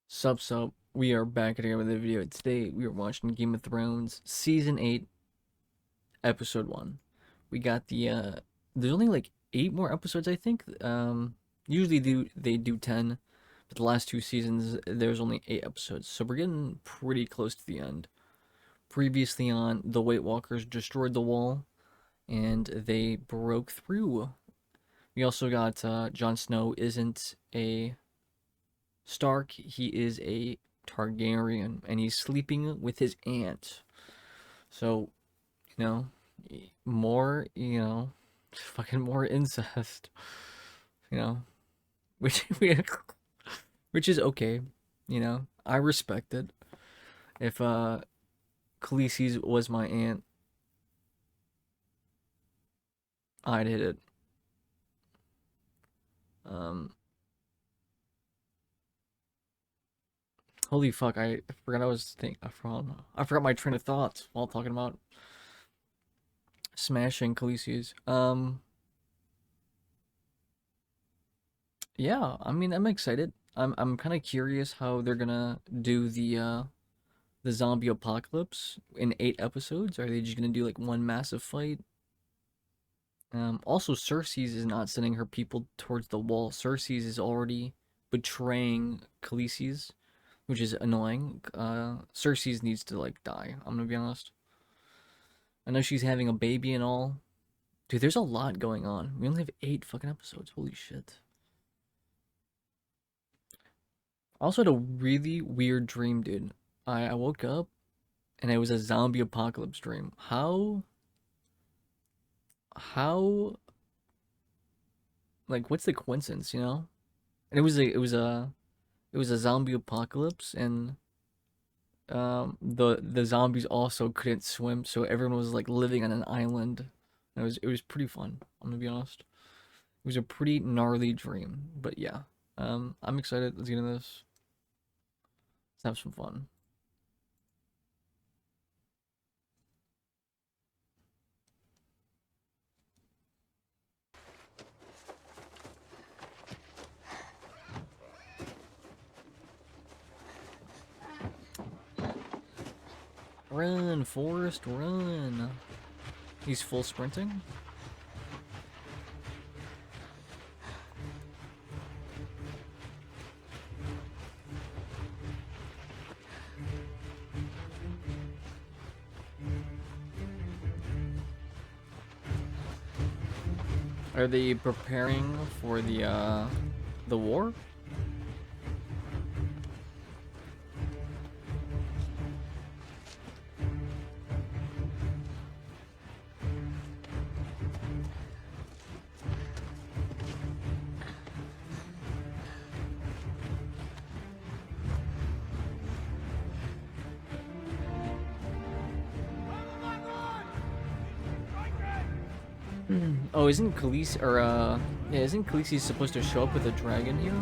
Sup, we are back again with a video. Today we are watching Game of Thrones Season 8, Episode 1. We got there's only like 8 more episodes, I think. Usually they do 10, but the last 2 seasons there's only 8 episodes. So we're getting pretty close to the end. Previously on, the White Walkers destroyed the wall, and they broke through. We also got Jon Snow isn't a Stark, he is a Targaryen, and he's sleeping with his aunt. So, you know, more, fucking more incest, you know, which which is okay, I respect it. If Khaleesi's was my aunt, I'd hit it. Um, Holy fuck, I forgot I was think I forgot my train of thought while talking about smashing Khaleesi's. Yeah, I mean, I'm excited. I'm kind of curious how they're gonna do the zombie apocalypse in 8 episodes. Are they just gonna do like one massive fight? Also, Cersei's is not sending her people towards the wall. Cersei's is already betraying Khaleesi's, which is annoying. Cersei's needs to like die. I'm gonna be honest. I know she's having a baby and all. Dude, there's a lot going on. We only have 8 fucking episodes. Holy shit. I also had a really weird dream, dude. I woke up and it was a zombie apocalypse dream. How like what's the coincidence, you know? And it was a zombie apocalypse, and the zombies also couldn't swim, so everyone was like living on an island. And it was pretty fun, I'm gonna be honest. It was a pretty gnarly dream, but yeah. I'm excited. Let's get into this. Let's have some fun. Run, Forrest, run. He's full sprinting. Are they preparing for the war? Oh, isn't Khaleesi or yeah, isn't Khaleesi supposed to show up with a dragon here?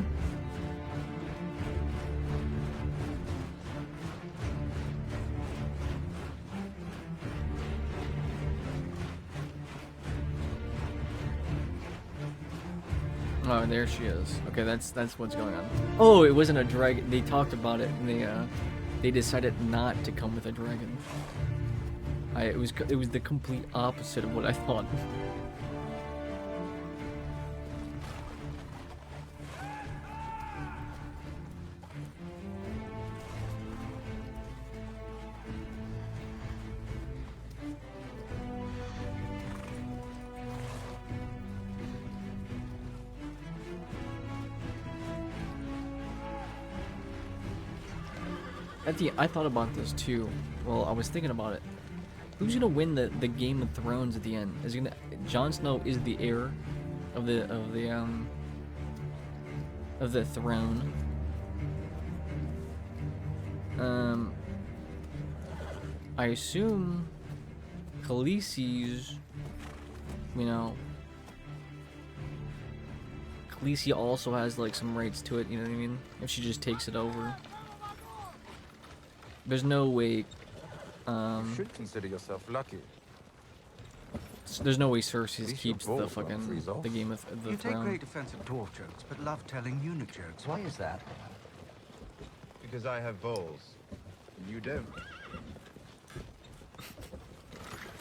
Oh, there she is. Okay, that's what's going on. Oh, it wasn't a dragon. They talked about it, and they decided not to come with a dragon. It was the complete opposite of what I thought. I thought about this too. Well, I was thinking about it. Who's gonna win the Game of Thrones at the end? Is it gonna Jon Snow is the heir of the throne. Um, I assume Khaleesi's, you know, Khaleesi also has like some rights to it. You know what I mean? If she just takes it over, there's no way. You should consider yourself lucky. There's no way Cersei least keeps your the balls won't fucking freeze off. the Game of the You take Throne. great offense at dwarf jokes, but love telling eunuch jokes. Why is that? because I have balls. And you don't.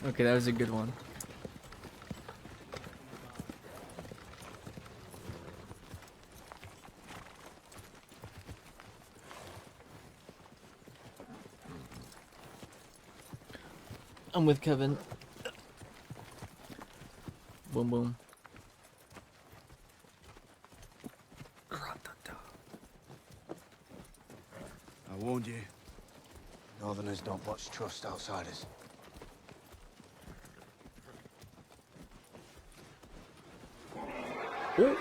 Okay, that was a good one. I'm with Kevin. Boom boom. I warned you. Northerners don't much trust outsiders. Oh.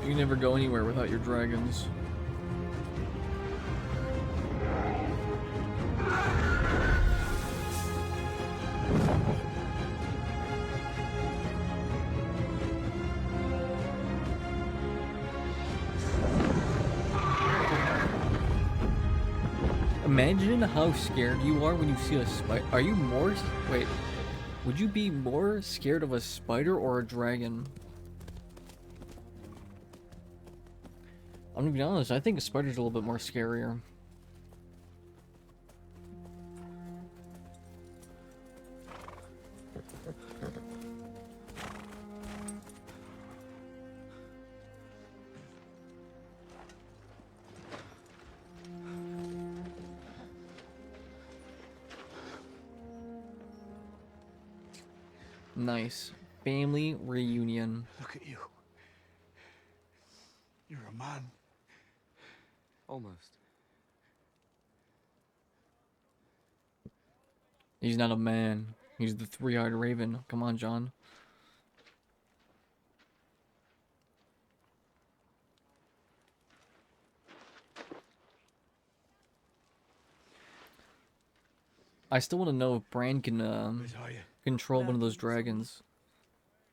You never go anywhere without your dragons. Imagine how scared you are when you see a spider. Are you more... Wait. Would you be more scared of a spider or a dragon? I'm gonna be honest, I think a spider's a little bit more scarier. Nice. Family reunion. Look at you. You're a man. Almost. He's not a man. He's the three-eyed raven. Come on, John. I still want to know if Bran can control one of those dragons.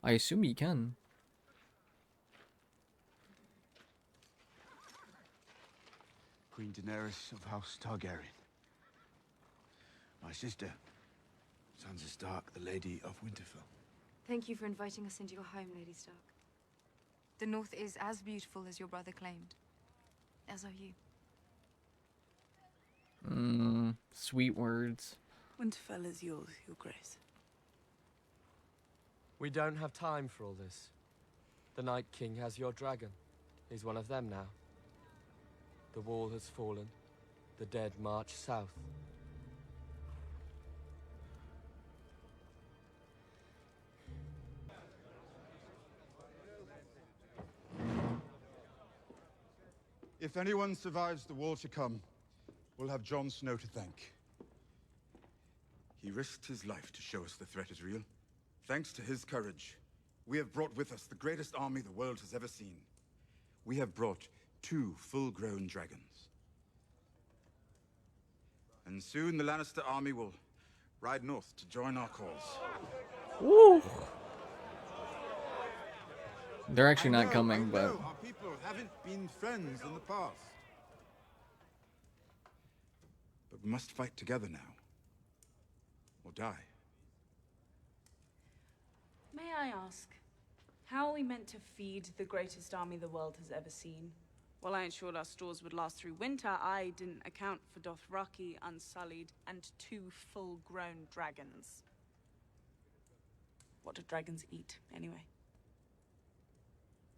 I assume he can. Queen Daenerys of House Targaryen. My sister, Sansa Stark, the Lady of Winterfell. Thank you for inviting us into your home, Lady Stark. The North is as beautiful as your brother claimed. As are you. Sweet words. Winterfell is yours, Your Grace. We don't have time for all this. The Night King has your dragon. He's one of them now. The wall has fallen. The dead march south. If anyone survives the war to come, we'll have Jon Snow to thank. He risked his life to show us the threat is real. Thanks to his courage, we have brought with us the greatest army the world has ever seen. We have brought 2 full-grown dragons. And soon the Lannister army will ride north to join our cause. Woo! They're actually not coming, I but... know our people haven't been friends in the past. But we must fight together now. Or die. May I ask, how are we meant to feed the greatest army the world has ever seen? While I ensured our stores would last through winter, I didn't account for Dothraki, Unsullied, and 2 full-grown dragons. What do dragons eat, anyway?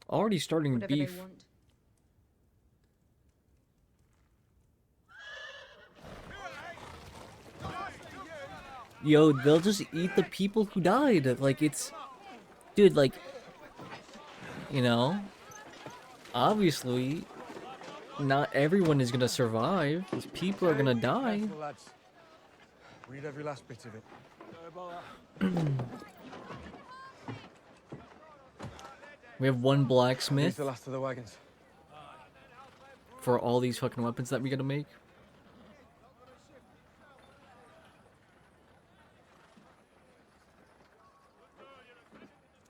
Already starting Whatever beef. they want. Yo, they'll just eat the people who died. Like, it's... Dude, like... You know? Obviously, not everyone is gonna survive. These people are gonna die. Careful, lads. We need every last bit of it. We have one Here's blacksmith the last of the wagons. for all these fucking weapons that we gotta make.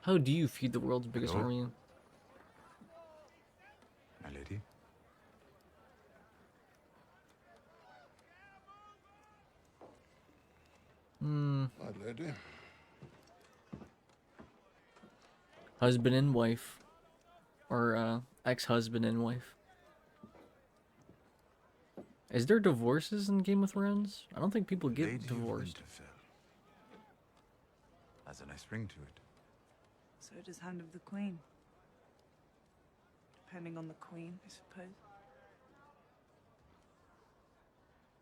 How do you feed the world's biggest Hello? army? My lady? Ready? Husband and wife. Or ex-husband and wife. Is there divorces in Game of Thrones? I don't think people get Lady of divorced. Winterfell. Has a nice ring to it. So does Hand of the Queen. Depending on the Queen, I suppose.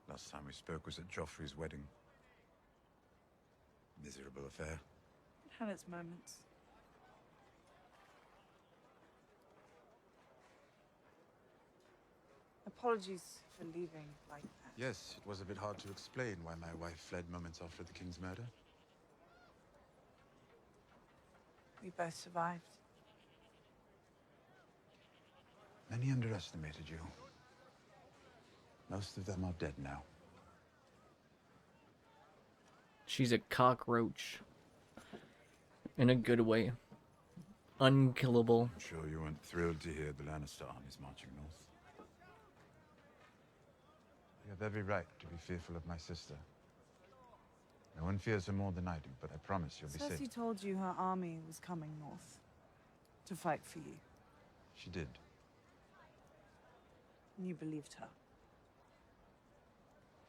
Last time we spoke was at Joffrey's wedding. Miserable affair. It had its moments. Apologies for leaving like that. Yes, it was a bit hard to explain why my wife fled moments after the king's murder. We both survived. Many underestimated you. Most of them are dead now. She's a cockroach. In a good way. Unkillable. I'm sure you weren't thrilled to hear the Lannister armies marching north. You have every right to be fearful of my sister. No one fears her more than I do, but I promise you'll be Cersei safe. told you her army was coming north to fight for you, She did. and you believed her.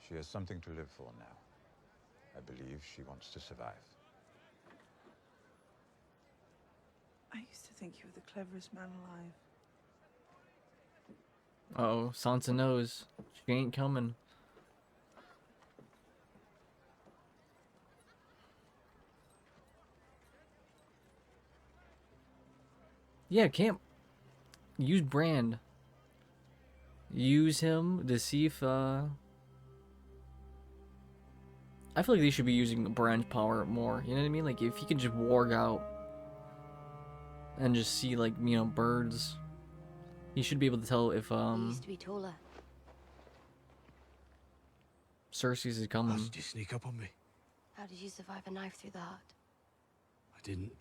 She has something to live for now. I believe she wants to survive. I used to think you were the cleverest man alive. Uh-oh, Sansa knows. She ain't coming. Yeah, can't use Brand. Use him to see if I feel like they should be using Brand's power more. You know what I mean? Like if he could just warg out and just see, like, you know, birds. He should be able to tell if He used to be taller. Cersei's is How coming. did you sneak up on me? How did you survive a knife through the heart? I didn't.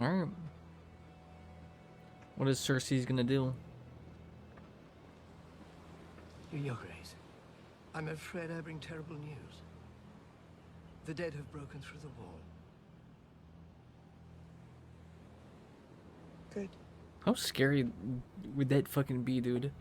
Alright. What is Cersei's gonna do? Your Grace, I'm afraid I bring terrible news. The dead have broken through the wall. Good. How scary would that fucking be, dude?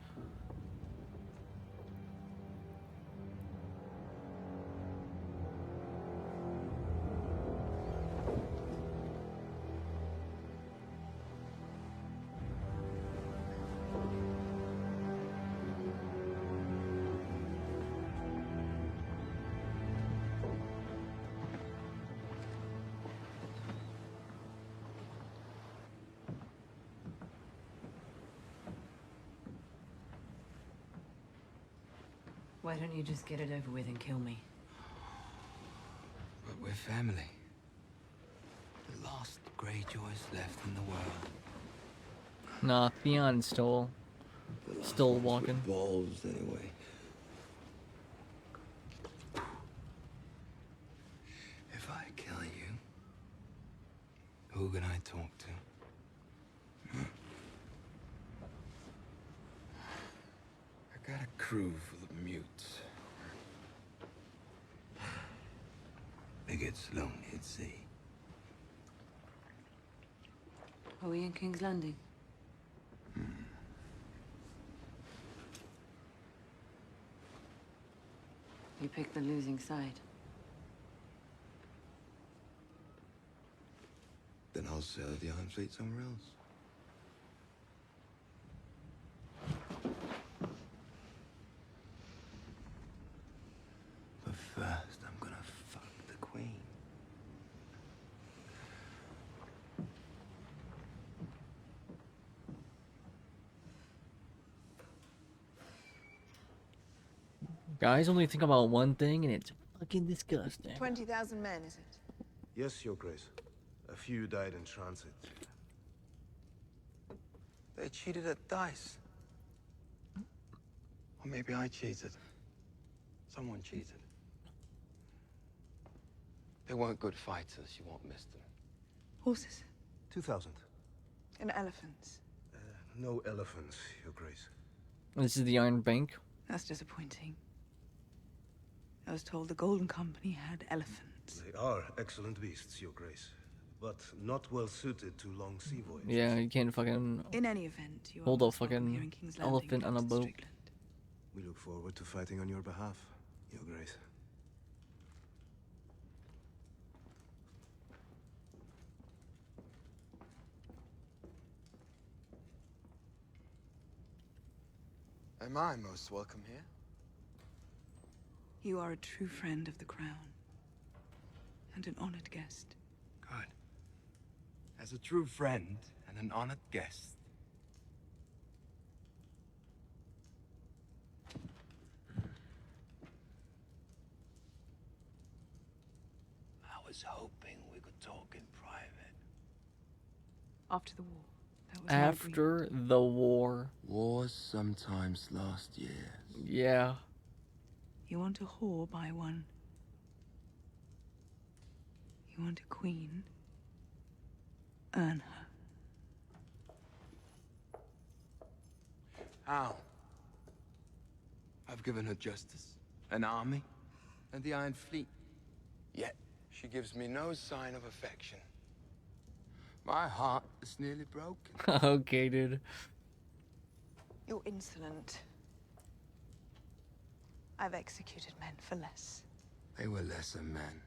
Why don't you just get it over with and kill me? But we're family. The last Greyjoys left in the world. Nah, Theon's still walking. Balls, anyway. If I kill you, who can I talk to? I got a crew full of mutes. They get lonely at sea. Are we in King's Landing? You picked the losing side. Then I'll sail the Iron Fleet somewhere else. But first, I'm gonna fuck the Queen. Guys only think about one thing, and it's fucking disgusting. 20,000 men, is it? Yes, Your Grace. A few died in transit. They cheated at dice. Or maybe I cheated. Someone cheated. They weren't good fighters, you won't miss them. Horses 2,000. and elephants. No elephants, Your Grace. This is the Iron Bank. That's disappointing. I was told the Golden Company had elephants. They are excellent beasts, Your Grace, but not well suited to long sea voyages. Yeah, you can't fucking In any event, you hold are a most welcome here in fucking King's Landing, elephant on a Dr. boat. Strickland. We look forward to fighting on your behalf, Your Grace. Am I most welcome here? You are a true friend of the Crown. And an honored guest. Good. As a true friend and an honored guest. I was hoping we could talk in private. After the war. That was our agreement. After the war. Wars sometimes last years. Yeah. You want a whore, buy one. You want a queen, earn her. How? I've given her justice, an army, and the Iron Fleet. Yet, she gives me no sign of affection. My heart is nearly broken. Okay, dude. You're insolent. I've executed men for less. They were lesser men.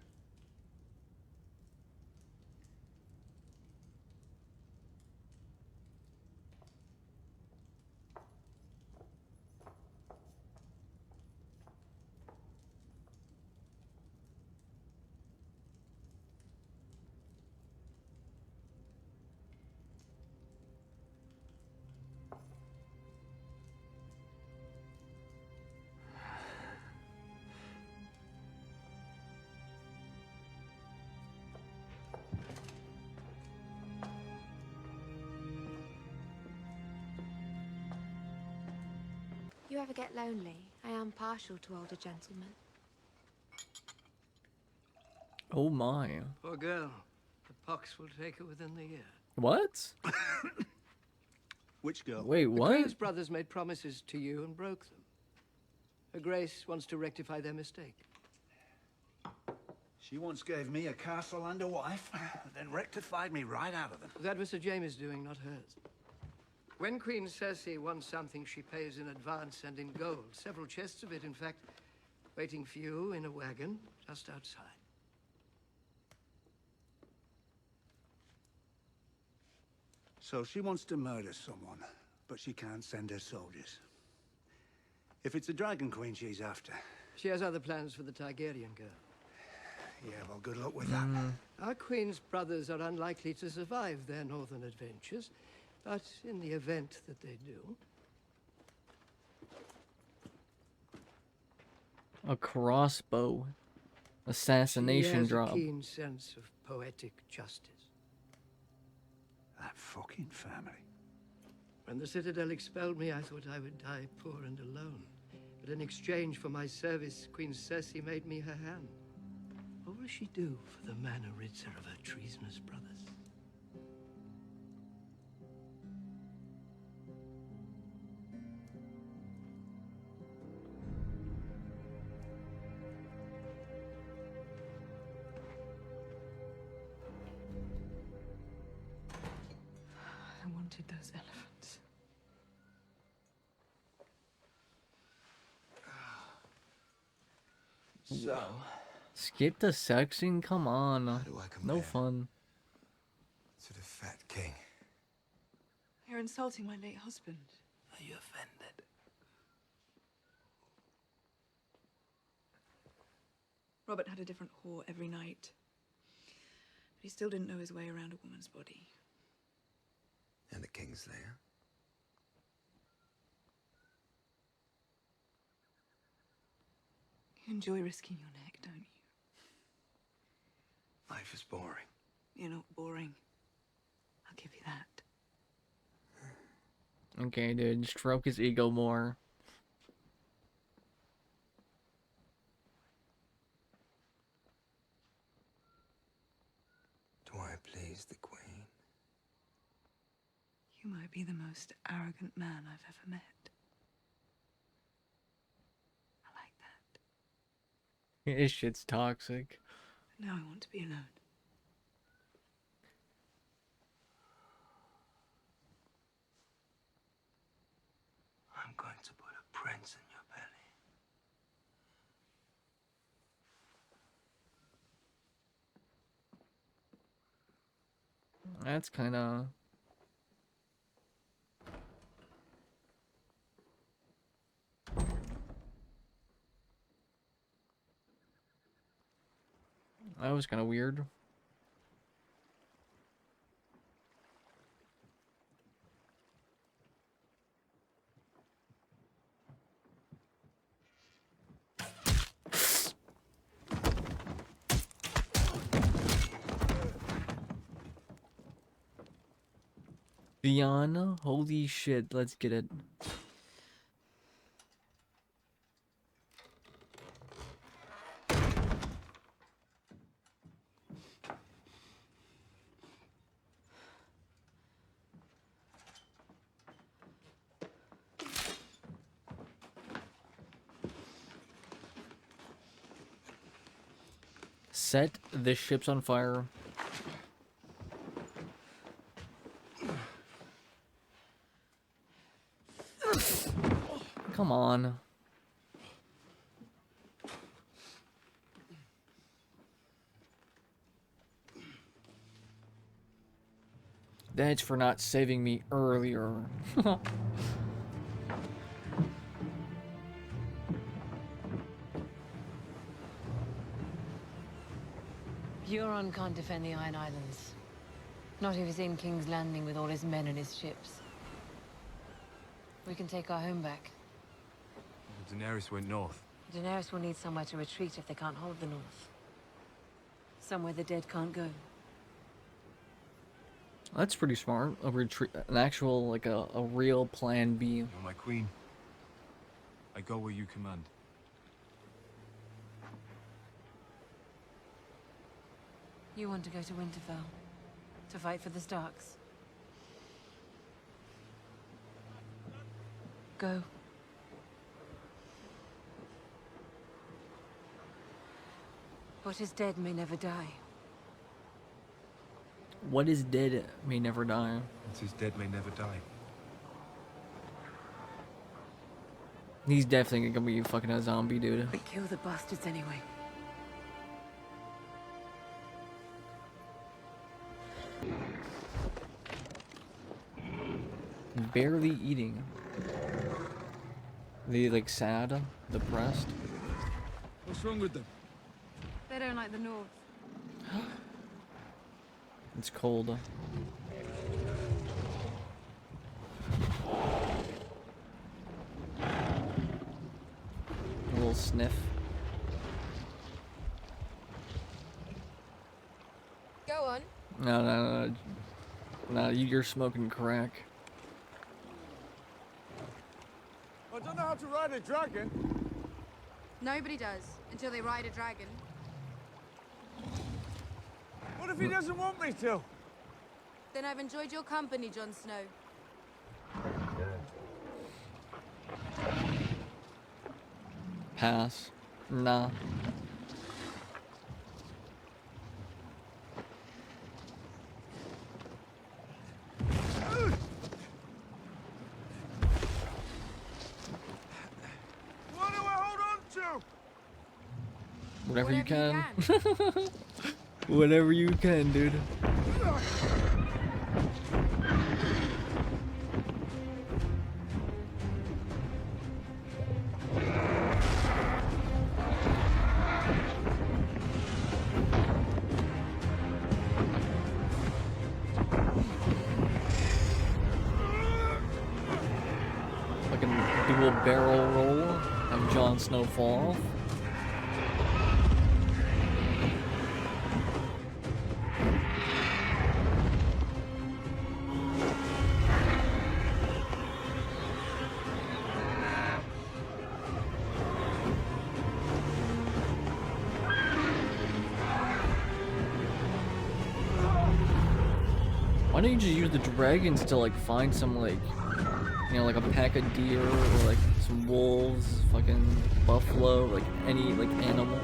You ever get lonely? I am partial to older gentlemen. Oh my. Poor girl. The pox will take her within the year. What? Which girl? Wait, The what? Queen's brothers made promises to you and broke them. Her Grace wants to rectify their mistake. She once gave me a castle and a wife, then rectified me right out of them. That was Sir James' doing, not hers. When Queen Cersei wants something, she pays in advance and in gold. Several chests of it, in fact, waiting for you in a wagon just outside. So she wants to murder someone, but she can't send her soldiers. If it's a Dragon Queen she's after. She has other plans for the Targaryen girl. Yeah, well, good luck with that. Our Queen's brothers are unlikely to survive their northern adventures, but in the event that they do, A crossbow. Assassination she has drop. a keen sense of poetic justice. That fucking family. When the Citadel expelled me, I thought I would die poor and alone. But in exchange for my service, Queen Cersei made me her hand. What will she do for the man who rids her of her treasonous brothers? I wanted those elephants. So, Skip the section? Come on. how do I compare No fun. to the Fat King? You're insulting my late husband. Are you offended? Robert had a different whore every night. But he still didn't know his way around a woman's body. And the Kingslayer? You enjoy risking your neck, don't you? Life is boring. You're not boring. I'll give you that. Okay, dude. Stroke his ego more. Do I please the Queen. You might be the most arrogant man I've ever met. I like that. This shit's toxic. But now I want to be alone. I'm going to put a prince in your belly. That's kind of... That was kind of weird. Diana, holy shit, let's get it. Set the ships on fire. Come on. That's for not saving me earlier. Euron can't defend the Iron Islands. Not if he's in King's Landing with all his men and his ships. We can take our home back. Daenerys went north. Daenerys will need somewhere to retreat if they can't hold the north. Somewhere the dead can't go. That's pretty smart. A retreat, an actual, like a real plan B. You're my queen. I go where you command. You want to go to Winterfell? To fight for the Starks? Go. What is dead may never die. What is dead may never die. What is dead may never die. He's definitely gonna be fucking a zombie, dude. But kill the bastards anyway. Barely eating. They like sad, depressed. What's wrong with them? They don't like the North. It's cold. A little sniff. Go on. No, you're smoking crack. I don't know how to ride a dragon. Nobody does, until they ride a dragon. What if he doesn't want me to? Then I've enjoyed your company, Jon Snow. Pass. Nah. What do I hold on to? Whatever you can. Whatever you can, dude. Fucking dual barrel roll of Jon Snow fall off. Why don't you just use the dragons to like find some like, you know, like a pack of deer or like some wolves, fucking buffalo, like any like animal.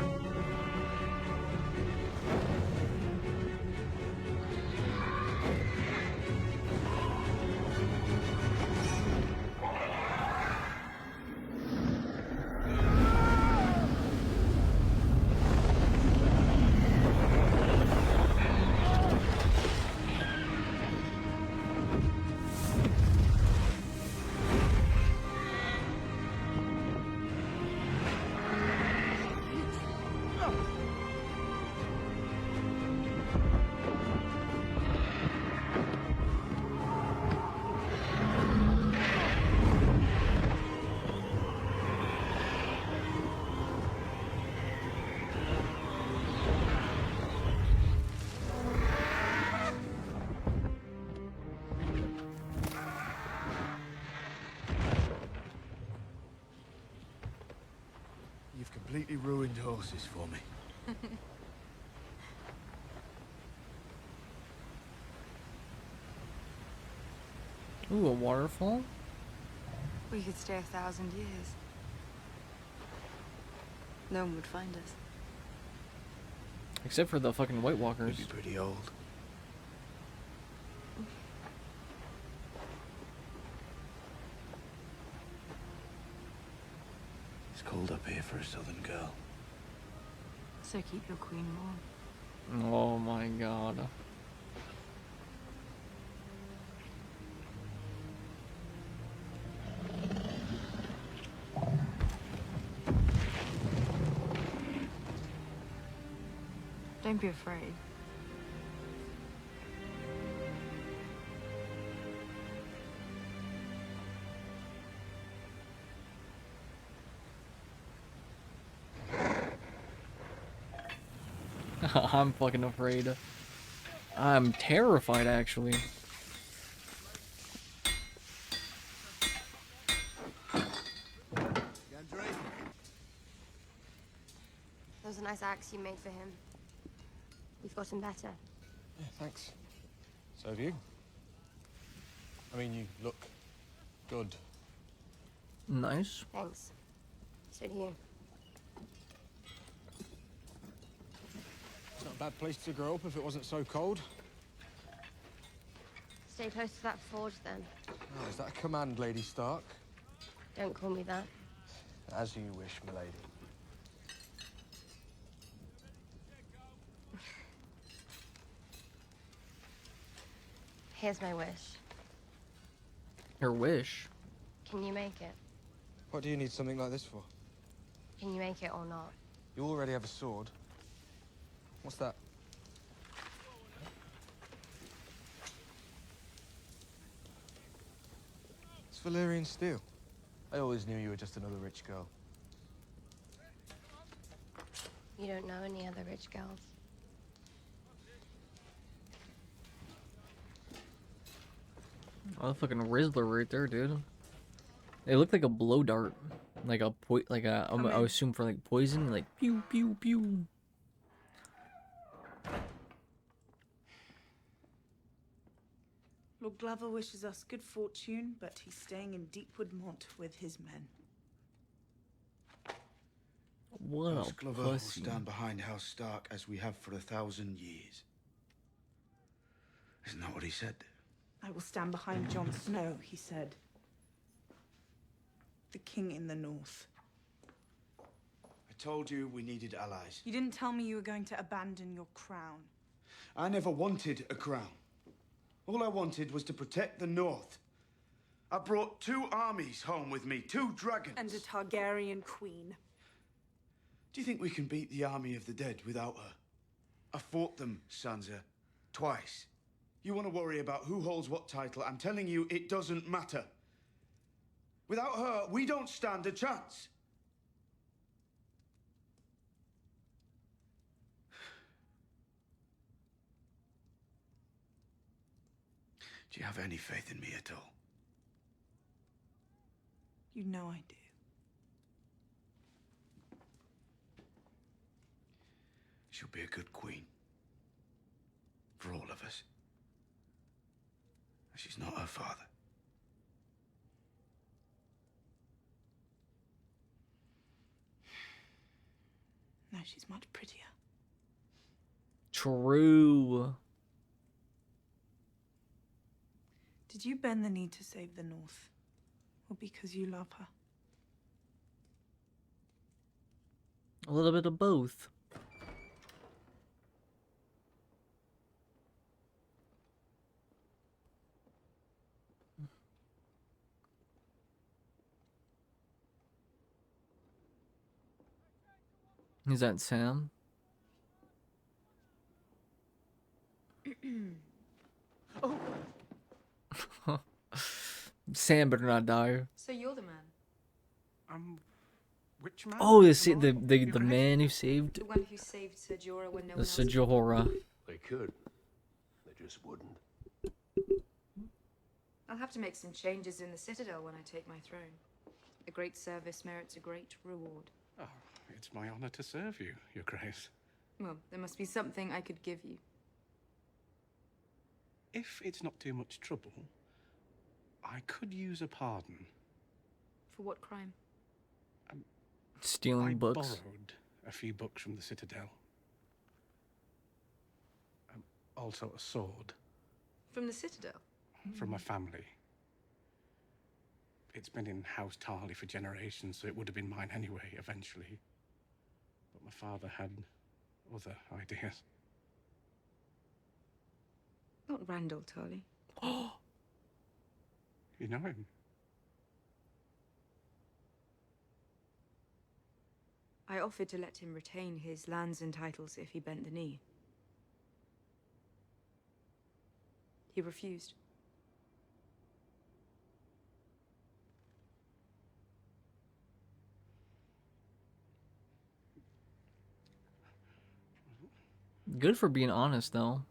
You've completely ruined horses for me. Ooh, a waterfall? We could stay 1,000 years. No one would find us. Except for the fucking White Walkers. You'd be pretty old. It's cold up here for a southern girl. So keep your queen warm. Oh my god. Don't be afraid. I'm fucking afraid. I'm terrified, actually. That was a nice axe you made for him. You've gotten better. Yeah, thanks. So have you. I mean, you look good. Nice. Thanks. So do you. It's not a bad place to grow up if it wasn't so cold. Stay close to that forge, then. Oh, is that a command, Lady Stark? Don't call me that. As you wish, milady. Here's my wish. Her wish? Can you make it? What do you need something like this for? Can you make it or not? You already have a sword. What's that? It's Valyrian steel. I always knew you were just another rich girl. You don't know any other rich girls. Oh, the fucking Rizzler right there, dude. It looked like a blow dart, like a I would assume for like poison, like pew pew pew. Lord Glover wishes us good fortune, but he's staying in Deepwood Mont with his men. What House a Glover will pussy. stand behind House Stark as we have for 1,000 years. Isn't that what he said? I will stand behind Jon Snow, he said. The king in the north. I told you we needed allies. You didn't tell me you were going to abandon your crown. I never wanted a crown. All I wanted was to protect the North. I brought 2 armies home with me, 2 dragons. And a Targaryen queen. Do you think we can beat the army of the dead without her? I fought them, Sansa, twice. You want to worry about who holds what title? I'm telling you, it doesn't matter. Without her, we don't stand a chance. Do you have any faith in me at all? You know I do. She'll be a good queen. For all of us. She's not her father. No, she's much prettier. True. Did you bend the knee to save the North? Or because you love her? A little bit of both. Is that Sam? Oh, Sam better not die. so you're the man. Which man? Oh, the man who saved The one who saved Ser Jorah when no the one else Ser did. Jorah. They could. They just wouldn't. I'll have to make some changes in the Citadel when I take my throne. A great service merits a great reward. Oh, it's my honor to serve you, Your Grace. Well, there must be something I could give you. If it's not too much trouble, I could use a pardon. For what crime? Stealing I books. borrowed a few books from the Citadel. Also a sword From the Citadel? from my family. It's been in House Tarley for generations, so it would have been mine anyway, eventually. But my father had other ideas. Not Randall Tarley. You know him? I offered to let him retain his lands and titles if he bent the knee. He refused. Good for being honest, though.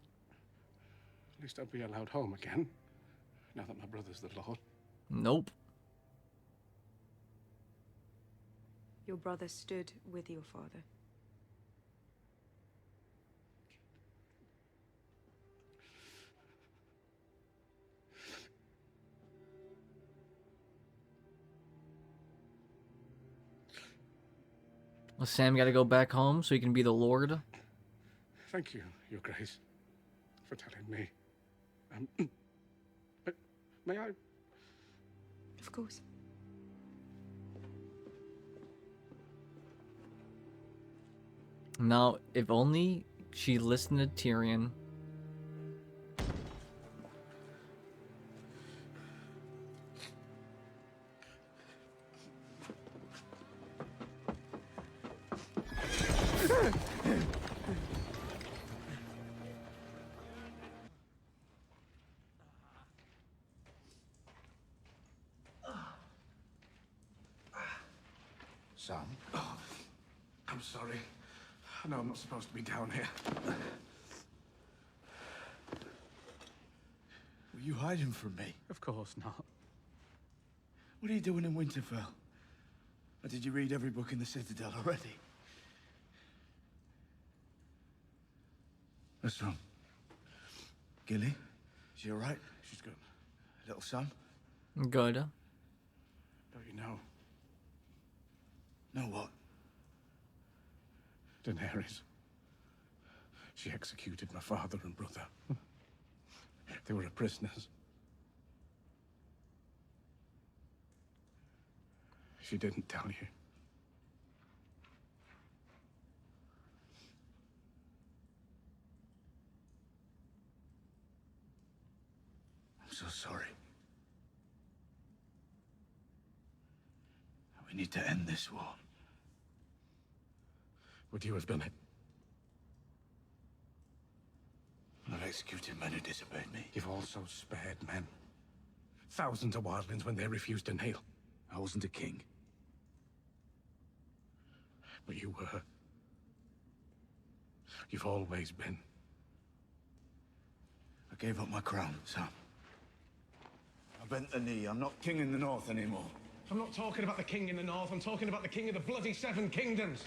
At least I'll be allowed home again, now that my brother's the Lord. Nope. Your brother stood with your father. Well, Sam got to go back home so he can be the Lord. Thank you, Your Grace, for telling me. But may I? Of course. Now, if only she listened to Tyrion. Sam? Oh, I'm sorry. I know I'm not supposed to be down here. Were you hiding from me? Of course not. What are you doing in Winterfell? Or did you read every book in the Citadel already? What's wrong? Gilly? Is she all right? She's good. Little son? Good. Don't you know? Know what? Daenerys. She executed my father and brother. They were prisoners. She didn't tell you. I'm so sorry. We need to end this war. Would you have done it? I've executed men who disobeyed me. You've also spared men. Thousands of wildlings when they refused to kneel. I wasn't a king. But you were. You've always been. I gave up my crown, Sam. I bent the knee. I'm not king in the north anymore. I'm not talking about the king in the north. I'm talking about the king of the bloody Seven Kingdoms.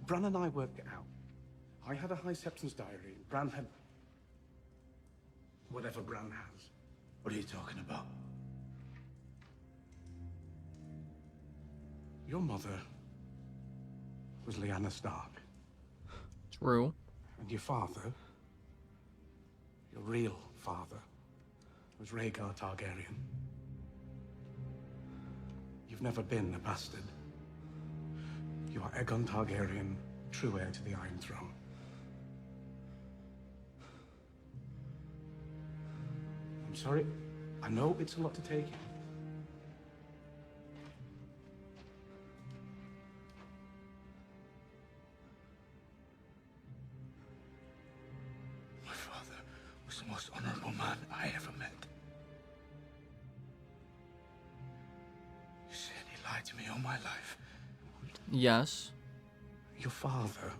Bran and I worked it out. I had a High Septon's diary. Bran had whatever Bran has. What are you talking about? Your mother was Lyanna Stark. True. And your father, your real father, was Rhaegar Targaryen. You've never been a bastard. You are Aegon Targaryen, true heir to the Iron Throne. I'm sorry. I know it's a lot to take in. My father was the most honorable man I ever met. You said he lied to me all my life. Yes. Your father,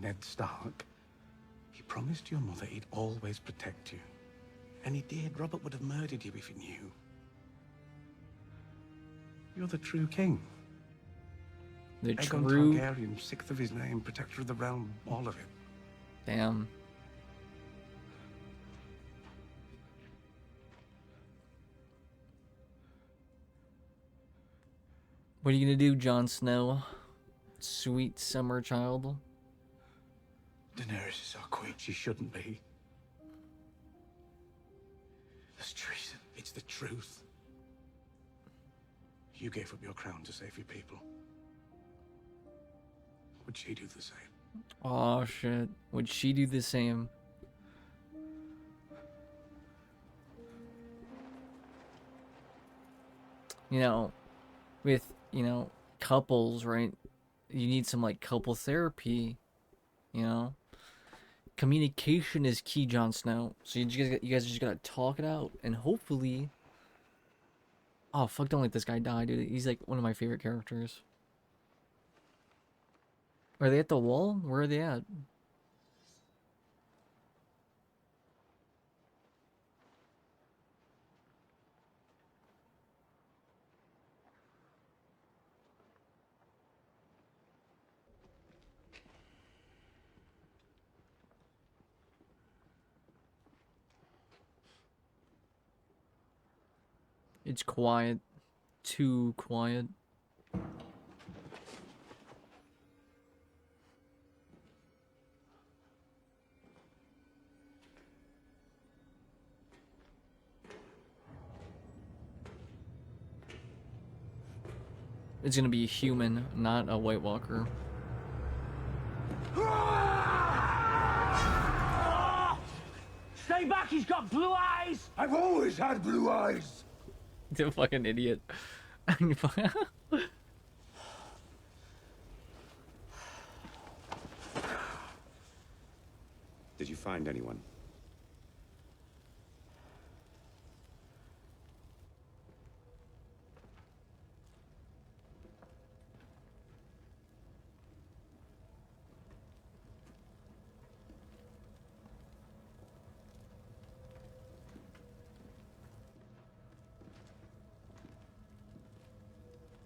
Ned Stark, he promised your mother he'd always protect you. And he did. Robert would have murdered you if he knew. You're the true king. The Aegon true... Targaryen, sixth of his name, protector of the realm, all of it. Damn. What are you gonna do, Jon Snow? Sweet summer child. Daenerys is our queen. She shouldn't be. That's treason. It's the truth. You gave up your crown to save your people. Would she do the same? Oh shit. Would she do the same? You know, with, you know, couples, right? You need some like couple therapy, you know? Communication is key, Jon Snow. So you guys just gotta talk it out, and hopefully... Oh, fuck, don't let this guy die, dude. He's like one of my favorite characters. Are they at the wall? Where are they at? It's quiet. Too quiet. It's gonna be a human, not a White Walker. Stay back, he's got blue eyes! I've always had blue eyes! You're a fucking idiot. Did you find anyone?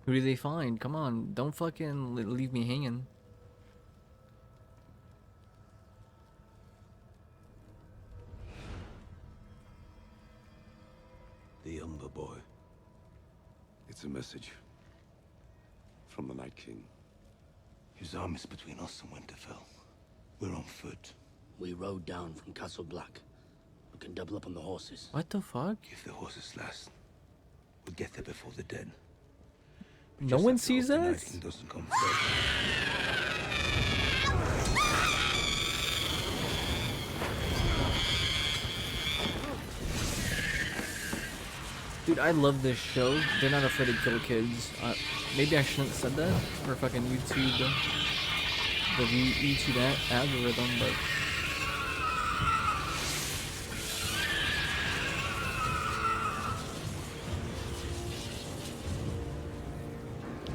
Who do they find? Come on, don't fucking leave me hanging. The Umber boy. It's a message from the Night King. His army's between us and Winterfell. We're on foot. We rode down from Castle Black. We can double up on the horses. What the fuck? If the horses last, we'll get there before the dead. No one sees The that? Night King doesn't come first. Dude, I love this show. They're not afraid to kill kids. Maybe I shouldn't have said that for fucking YouTube, the YouTube algorithm, but...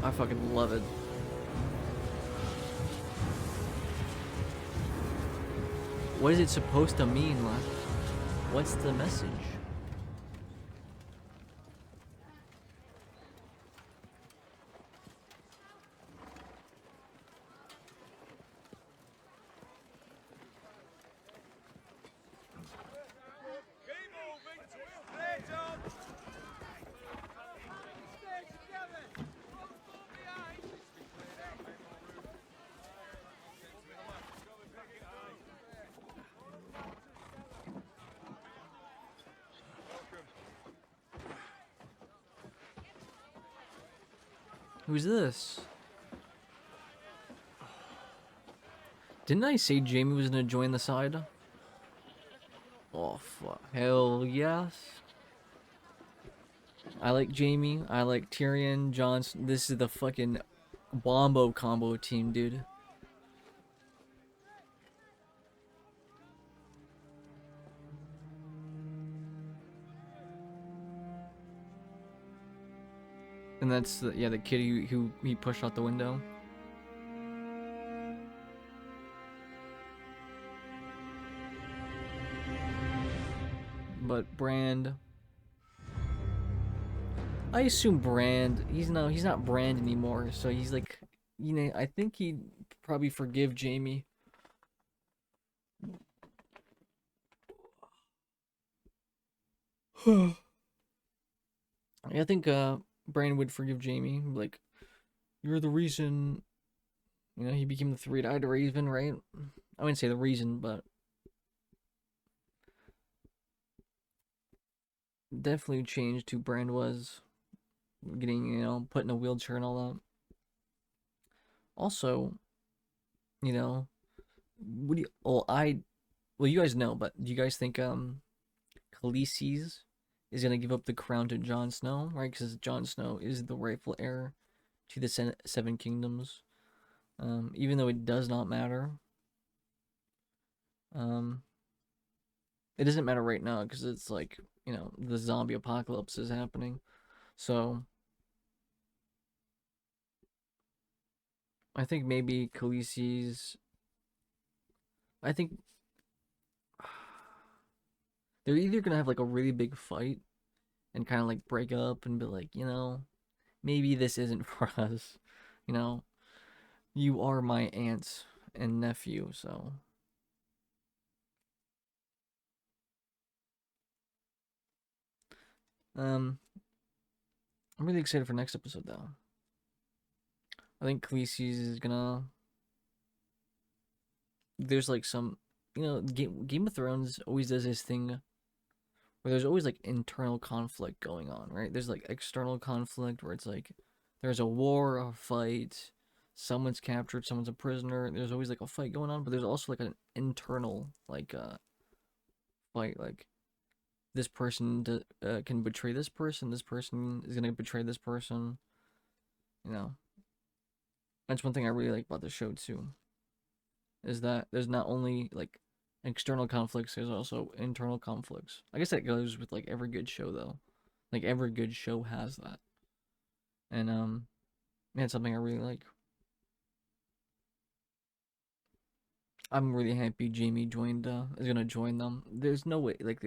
I fucking love it. What is it supposed to mean, like? What's the message? Who's this? Didn't I say Jaime was gonna join the side? Oh, fuck. Hell yes. I like Jaime. I like Tyrion, Jon. This is the fucking wombo combo team, dude. And that's the, yeah, the kid who he pushed out the window. But Brand, I assume Brand, he's not Brand anymore, so he's like, you know, I think he'd probably forgive Jaime. I think Brand would forgive Jaime, like, you're the reason, you know, he became the three-eyed raven, right? I wouldn't say the reason, but definitely changed who Brand was, getting, you know, put in a wheelchair and all that. Also, you know, what do you, well, you guys know, but do you guys think Khaleesi's is gonna give up the crown to Jon Snow, right? Because Jon Snow is the rightful heir to the Seven Kingdoms, even though it does not matter. It doesn't matter right now because it's like, you know, the zombie apocalypse is happening, so I think maybe Khaleesi's. I think they're either gonna have like a really big fight and kind of like break up and be like, you know, maybe this isn't for us. You know, you are my aunt and nephew, so. I'm really excited for next episode though. I think Khaleesi's is gonna. There's like some, you know, Game of Thrones always does this thing where there's always like internal conflict going on, right? There's like external conflict where it's like there's a war, a fight, someone's captured, someone's a prisoner. There's always like a fight going on, but there's also like an internal like fight, like this person can betray this person is gonna betray this person, you know. That's one thing I really like about the show too, is that there's not only like external conflicts, there's also internal conflicts. I guess that goes with like every good show though. Like every good show has that. And that's something I really like. I'm really happy Jaime joined is gonna join them. There's no way, like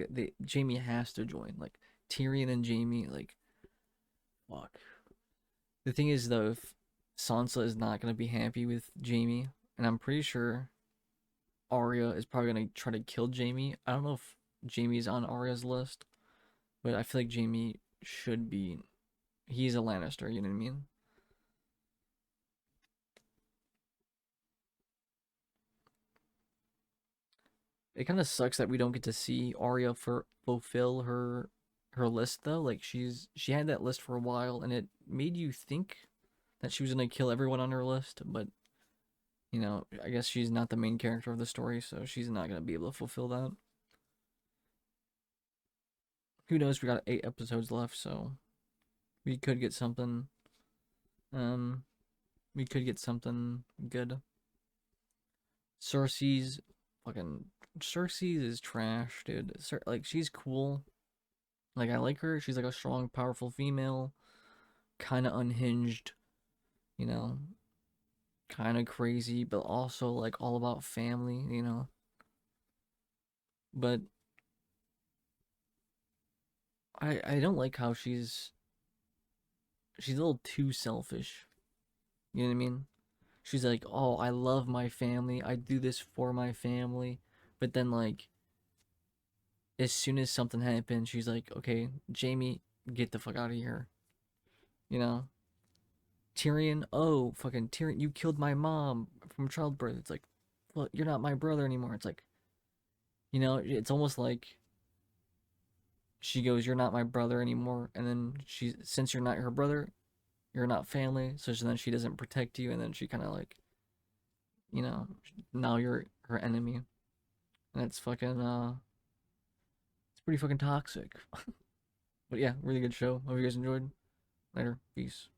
Jaime has to join. Like Tyrion and Jaime, like fuck. The thing is though, if Sansa is not gonna be happy with Jaime, and I'm pretty sure Arya is probably gonna try to kill Jaime. I don't know if Jaime's on Arya's list, but I feel like Jaime should be. He's a Lannister, you know what I mean? It kind of sucks that we don't get to see Arya fulfill her list though. Like she had that list for a while, and it made you think that she was gonna kill everyone on her list, but you know, I guess she's not the main character of the story, so she's not gonna be able to fulfill that. Who knows? We got 8 episodes left, so we could get something. We could get something good. Cersei's is trash, dude. Like she's cool. Like I like her. She's like a strong, powerful female, kind of unhinged, you know. Kind of crazy, but also like all about family, you know. But I don't like how she's a little too selfish. You know what I mean? She's like, "Oh, I love my family. I do this for my family." But then like as soon as something happens, she's like, "Okay, Jaime, get the fuck out of here." You know? Tyrion, oh, fucking Tyrion, you killed my mom from childbirth. It's like, well, you're not my brother anymore. It's like, you know, it's almost like she goes, "You're not my brother anymore." And then since you're not her brother, you're not family, so then she doesn't protect you, and then she kind of like, you know, now you're her enemy, and it's fucking it's pretty fucking toxic. But yeah, really good show. Hope you guys enjoyed. Later, peace.